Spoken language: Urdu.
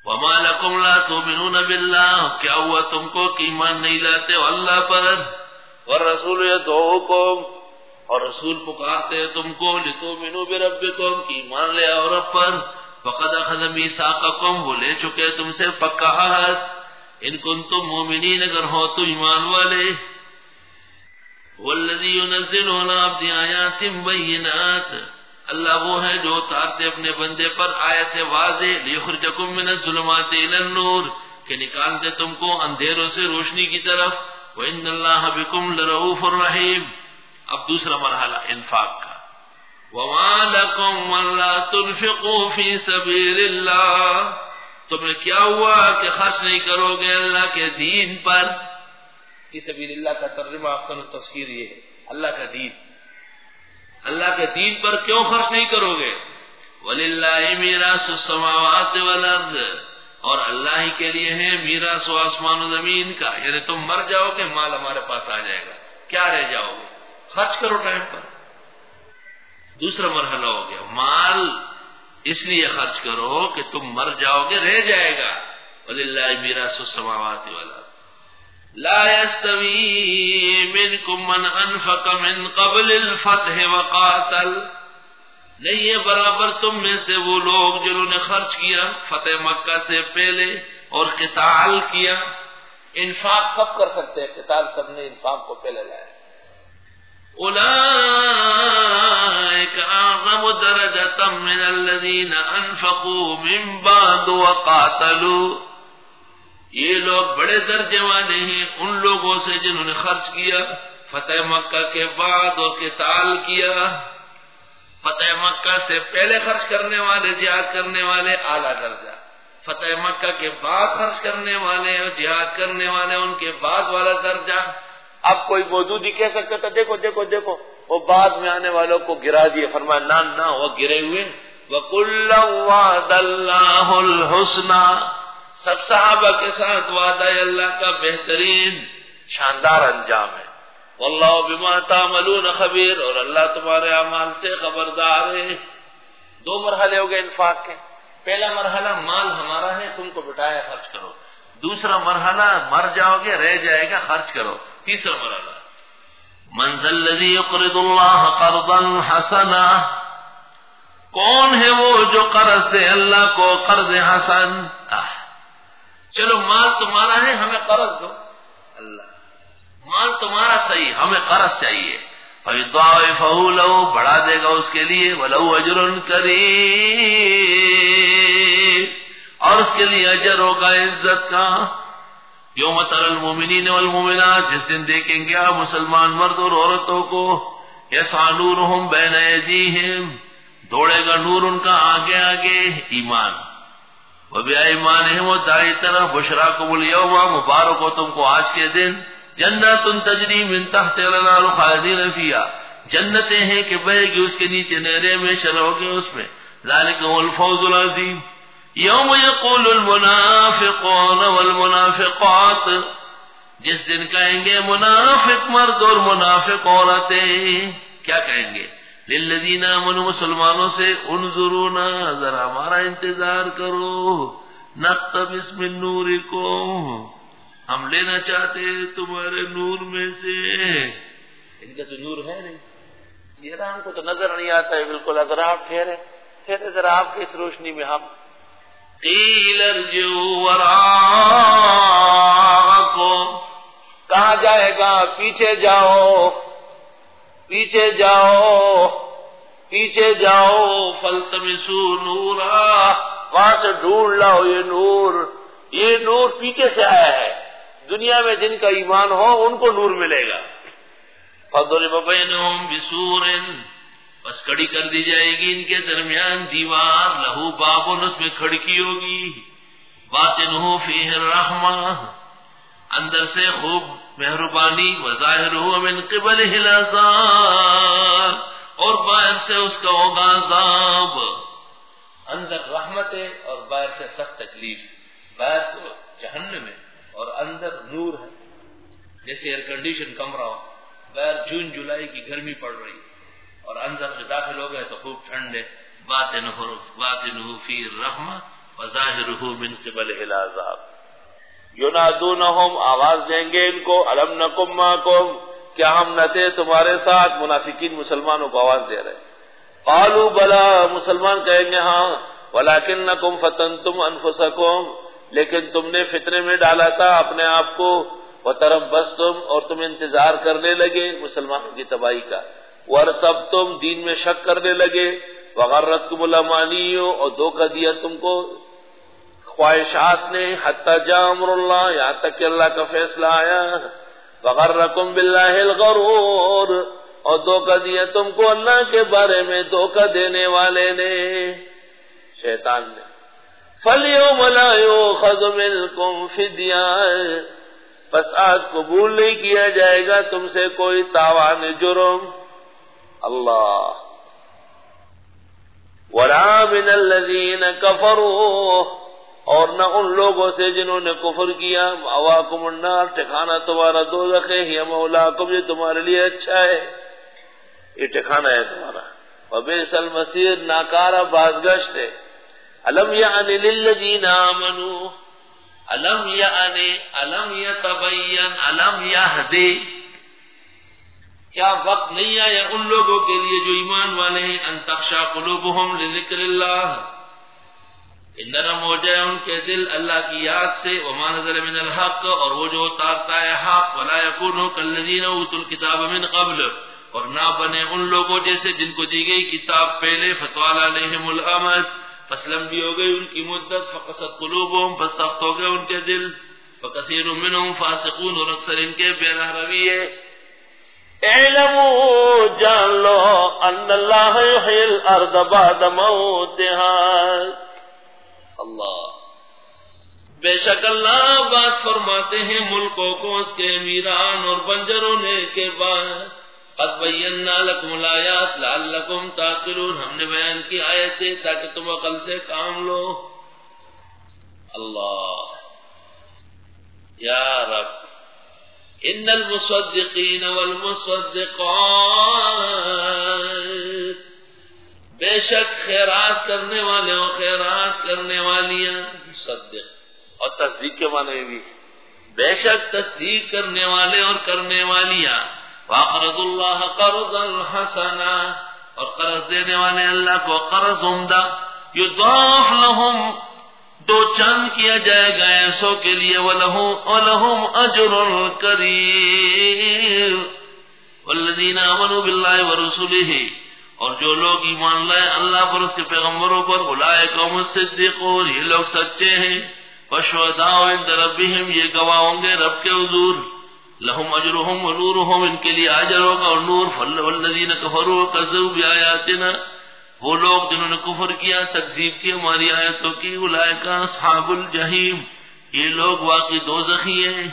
وما لکم لا تؤمنون باللہ، کیا ہوا تم کو کہ ایمان نہیں لاتے ہو اللہ پر؟ والرسول یدعوکم، اور رسول پکارتے ہیں تم کو لتؤمنوا بربکم، کہ ایمان لے آؤ رب پر. فقد اخذ میثاقکم، وہ لے چکے تم سے پکا عہد. ان کنتم مومنین، اگر ہو تو ایمان والے. والذی ينزل على عبد آیات بینات، اللہ وہ ہے جو اتارتے اپنے بندے پر آیت واضح. لیخرجکم من الظلمات الى النور، کہ نکال دے تم کو اندھیروں سے روشنی کی طرف. وان اللہ بکم لرؤوف الرحیم. اب دوسرا مرحلہ انفاق کا. وما لکم الا تنفقوا فی سبیل اللہ، تمہیں کیا ہوا کہ خرچ نہیں کرو گے اللہ کے دین پر؟ فی سبیل اللہ کا ترجمہ احسن التفسیر یہ ہے، اللہ کا دین. اللہ کے دین پر کیوں خرچ نہیں کرو گے؟ وَلِلَّهِ مِيرَاثُ السَّمَاوَاتِ وَالْأَرْضِ، اور اللہ ہی کے لیے ہے میراث و آسمان و زمین کا. یعنی تم مر جاؤ گے مال ہمارے پاس آ جائے گا، کیا رہ جاؤ گے؟ خرچ کرو ٹائم پر. دوسرا مرحلہ ہو گیا مال اس لیے خرچ کرو کہ تم مر جاؤ گے، رہ جائے گا. وَلِلَّهِ مِيرَاثُ السَّمَاوَاتِ وَالْأَرْضِ لا يستوي منكم من انفق من قبل الفتح وقاتل، نہیں ہے برابر تم میں سے وہ لوگ جنہوں نے خرچ کیا فتح مکہ سے پہلے اور قتال کیا. انفاق سب کر سکتے ہیں، قتال سب نے انفاق کو پہلے لایا. اولئک اعظم درجة من الذین انفقوا من بعد وقاتلوا، یہ لوگ بڑے درجے والے ہیں ان لوگوں سے جنہوں نے خرچ کیا فتح مکہ کے بعد اور قتال کیا. فتح مکہ سے پہلے خرچ کرنے والے، جہاد کرنے والے اعلیٰ درجہ، فتح مکہ کے بعد خرچ کرنے والے اور جہاد کرنے والے ان کے بعد والا درجہ. اب کوئی موجود ہی کہہ سکتا تھا دیکھو دیکھو دیکھو وہ بعد میں آنے والوں کو گرا دیے. فرمایا نہ وہ گرے ہوئے. وَكُلًّا وَعَدَ اللَّهُ الْحُسْنَى، سب صحابہ کے ساتھ وعدہ اللہ کا بہترین شاندار انجام ہے. واللہ بما تعملون خبیر، اور اللہ تمہارے اعمال سے خبردار ہے. دو مرحلے ہو گئے انفاق کے. پہلا مرحلہ مال ہمارا ہے تم کو بٹایا خرچ کرو. دوسرا مرحلہ مر جاؤ گے رہ جائے گا خرچ کرو. تیسرا مرحلہ من ذا الذی یقرض اللہ قرضا حسنا، کون ہے وہ جو قرض دے اللہ کو قرض حسن. چلو مال تمہارا ہے ہمیں قرض دو، اللہ مال تمہارا صحیح ہمیں قرض چاہیے. فَيُضَاعِفَهُ لَهُ، بڑھا دے گا اس کے لیے. وَلَهُ أَجْرٌ كَرِيمٌ، اور اس کے لیے اجر ہوگا عزت کا. یوم تری المؤمنین والمؤمنات، جس دن دیکھیں گے آپ مسلمان مرد اور عورتوں کو. یسعی نورہم بین ایدیہم، دوڑے گا نور ان کا آگے آگے ایمان. وبایمانہم، و دائیں طرف. بشراکم الیوم، مبارک ہو تم کو آج کے دن. جنات تجری من تحت الانہار خالدین فیہا، جنتیں ہیں کہ بہے گی اس کے نیچے نہریں، میں رہو گے اس میں. ذالک هو الفوز العظیم. یوم یقول المنافقون والمنافقات، جس دن کہیں گے منافق مرد اور منافق عورتیں، کیا کہیں گے؟ للذین آمنوا، مسلمانوں سے، انظرونا، ذرا ہمارا انتظار کرو. نقتبس من نورکم، ہم لینا چاہتے ہیں تمہارے نور میں سے. ان کا تو نور ہے نہیں، یہ ہم کو تو نظر نہیں آتا ہے بالکل. اگر آپ ٹھہرے ذرا آپ کی اس روشنی میں ہم. قیل ارجعوا وراءکم، کہا جائے گا پیچھے جاؤ پیچھے جاؤ پیچھے جاؤ. فالتمسوا نورا، وہاں سے ڈھونڈ لاؤ یہ نور. یہ نور پیچھے سے آیا ہے. دنیا میں جن کا ایمان ہو ان کو نور ملے گا. فضرب بینہم بسور، بس کھڑی کر دی جائے گی ان کے درمیان دیوار. لہو باب، اس میں کھڑکی ہوگی. باطنہ فیہ الرحمہ، اندر سے خوب مہربانی. وظاہرہ من قبلہ العذاب، اور باہر سے اس کا ہوگا عذاب. اندر رحمت ہے اور باہر سے سخت تکلیف. باہر تو جہنم ہے اور اندر نور ہے. جیسے ایئر کنڈیشن کمرہ ہو، باہر جون جولائی کی گرمی پڑ رہی اور اندر میں داخل ہو گئے تو خوب ٹھنڈ ہے. باطنہ فی الرحمہ وظاہرہ من قبلہ العذاب۔ ینادونہم، آواز دیں گے ان کو، الم نکم معکم، کیا ہم نہ تھے تمہارے ساتھ؟ منافقین مسلمانوں کو آواز دے رہے ہیں۔ قالوا بلا، مسلمان کہیں گے ہاں، ولکنکم فتنتم انفسکم، لیکن تم نے فتنے میں ڈالا تھا اپنے آپ کو، وتربصتم، اور تم انتظار کرنے لگے مسلمانوں کی تباہی کا، وارتبتم، دین میں شک کرنے لگے، وغرتکم الامانی، اور دھوکہ دیا تم کو خواہشات نے، حتی جاء امر اللہ، یہاں تک کہ اللہ کا فیصلہ آیا، وغرکم باللہ الغرور، اور دھوکہ دیا تم کو اللہ کے بارے میں دھوکہ دینے والے نے، شیطان نے۔ فَالْيَوْمَ لَا يُؤْخَذُ مِنْكُمْ فِدْيَةٌ، بس آج قبول نہیں کیا جائے گا تم سے کوئی تاوان جرم، اللہ، وَلَا مِنَ الَّذِينَ كَفَرُوا، اور نہ ان لوگوں سے جنہوں نے کفر کیا، مأواکم النار، ٹھکانہ تمہارا دوزخ ہے، ہی مولاکم، یہ تمہارے لیے اچھا ہے، یہ ٹھکانہ ہے تمہارا، وبئس المصیر، ناکارہ بازگشت ہے۔ الم یعن للذین آمنوا، الم یعن، الم یتبین، الم یہدی، کیا وقت نہیں آیا ان لوگوں کے لیے جو ایمان والے ہیں، ان تخشع قلوبہم لذکر اللہ، نرم ہو جائے ان کے دل اللہ کی یاد سے، وما نزل من الحق، اور وہ جو اتارتا ہے حق، ولا یکونوا کالذین اوتوا الکتاب من قبل، اور نہ بنے ان لوگوں جیسے جن کو دی گئی کتاب پہلے، فطال علیہم الامد، پس لمبی ہو گئی ان کی مدت، فقست قلوبہم، پس سخت ہو گئے ان کے دل، فکثیر منہم فاسقون، اور اکثر ان کے بے راہ روی ہے۔ اعلموا، جان لو، ان اللہ یحیی الارض بعد موتها، اللہ، بے شک اللہ بات فرماتے ہیں ملکوں کو اس کے ویران اور بنجر ہونے کے بعد، قد بینا لکم الآیات لعلکم تعقلون، ہم نے بیان کی آیتیں تاکہ تم عقل سے کام لو۔ اللہ، یا رب، ان المصدقین والمصدقات، بے شک خیرات کرنے والے اور خیرات کرنے والیاں، مصدق اور تصدیق کے معنی بھی، بے شک تصدیق کرنے والے اور کرنے والیاں، وَأَقْرَضُوا اللَّهَ قَرْضًا حَسَنًا، اور قرض دینے والے اللہ کو قرض عمدہ، یضاعف لهم، دو چند کیا جائے گا ایسوں کے لیے، وَلَهُمْ أَجْرٌ كَرِيمٌ، وَالَّذِينَ آمَنُوا بِاللَّهِ وَرُسُلِهِ، اور جو لوگ ایمان لائے اللہ پر، اس کے پیغمبروں پر، اولئک هم الصدیقون، یہ لوگ سچے ہیں، والشہداء عند ربهم، یہ گواہ ہوں گے رب کے حضور، لهم اجرهم ونورهم، ان کے لیے اجر ہوگا اور نور، والذین کفروا وکذبوا بآیاتنا، وہ لوگ جنہوں نے کفر کیا، تکذیب کی ہماری آیتوں کی، اولئک اصحاب الجحیم، یہ لوگ واقعی دوزخی ہیں۔